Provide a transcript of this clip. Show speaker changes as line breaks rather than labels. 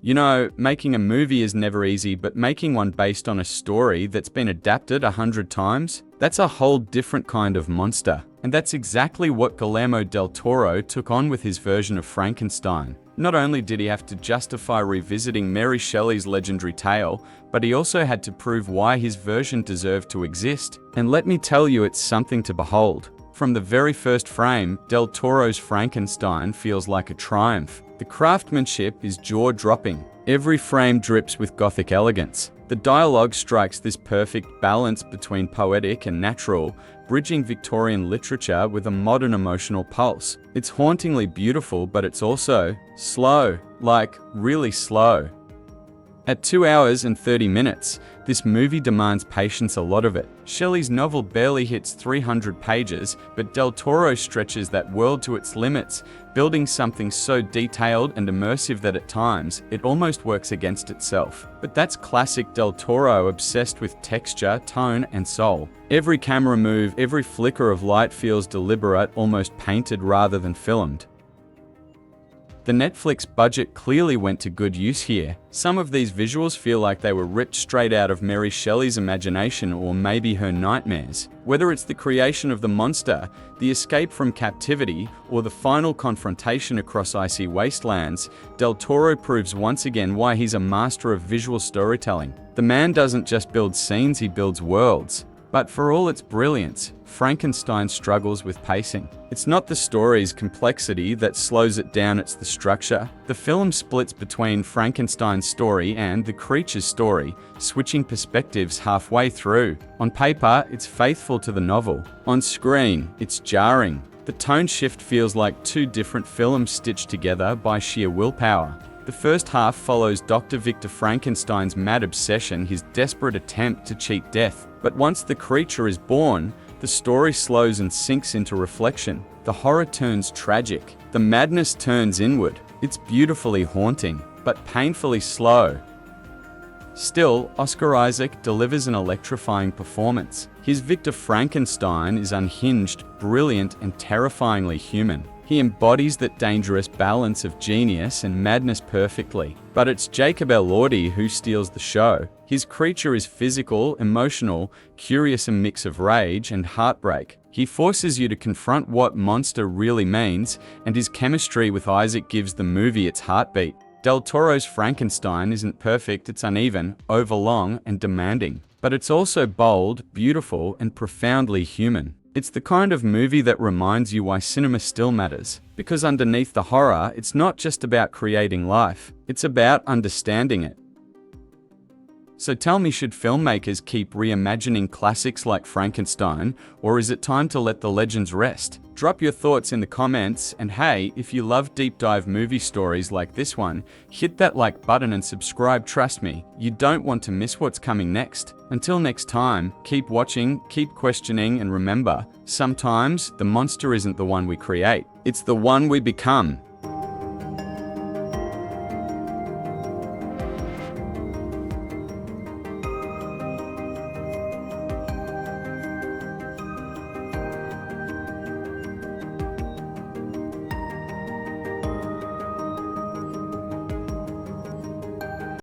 You know, making a movie is never easy, but making one based on a story that's been adapted 100 times, that's a whole different kind of monster. And that's exactly what Guillermo del Toro took on with his version of Frankenstein. Not only did he have to justify revisiting Mary Shelley's legendary tale, but he also had to prove why his version deserved to exist. And let me tell you, it's something to behold. From the very first frame, Del Toro's Frankenstein feels like a triumph. The craftsmanship is jaw-dropping. Every frame drips with Gothic elegance. The dialogue strikes this perfect balance between poetic and natural, bridging Victorian literature with a modern emotional pulse. It's hauntingly beautiful, but it's also slow, like really slow. At 2 hours and 30 minutes, this movie demands patience, a lot of it. Shelley's novel barely hits 300 pages, but Del Toro stretches that world to its limits, building something so detailed and immersive that at times, it almost works against itself. But that's classic Del Toro, obsessed with texture, tone, and soul. Every camera move, every flicker of light feels deliberate, almost painted rather than filmed. The Netflix budget clearly went to good use here. Some of these visuals feel like they were ripped straight out of Mary Shelley's imagination, or maybe her nightmares. Whether it's the creation of the monster, the escape from captivity, or the final confrontation across icy wastelands, Del Toro proves once again why he's a master of visual storytelling. The man doesn't just build scenes, he builds worlds. But for all its brilliance, Frankenstein struggles with pacing. It's not the story's complexity that slows it down, it's the structure. The film splits between Frankenstein's story and the creature's story, switching perspectives halfway through. On paper, it's faithful to the novel. On screen, it's jarring. The tone shift feels like two different films stitched together by sheer willpower. The first half follows Dr. Victor Frankenstein's mad obsession, his desperate attempt to cheat death. But once the creature is born, the story slows and sinks into reflection. The horror turns tragic. The madness turns inward. It's beautifully haunting, but painfully slow. Still, Oscar Isaac delivers an electrifying performance. His Victor Frankenstein is unhinged, brilliant, and terrifyingly human. He embodies that dangerous balance of genius and madness perfectly. But it's Jacob Elordi who steals the show. His creature is physical, emotional, curious, a mix of rage and heartbreak. He forces you to confront what monster really means, and his chemistry with Isaac gives the movie its heartbeat. Del Toro's Frankenstein isn't perfect, it's uneven, overlong, and demanding. But it's also bold, beautiful, and profoundly human. It's the kind of movie that reminds you why cinema still matters. Because underneath the horror, it's not just about creating life, it's about understanding it. So tell me, should filmmakers keep reimagining classics like Frankenstein, or is it time to let the legends rest? Drop your thoughts in the comments, and hey, if you love deep dive movie stories like this one, hit that like button and subscribe. Trust me, you don't want to miss what's coming next. Until next time, keep watching, keep questioning, and remember, sometimes the monster isn't the one we create, it's the one we become.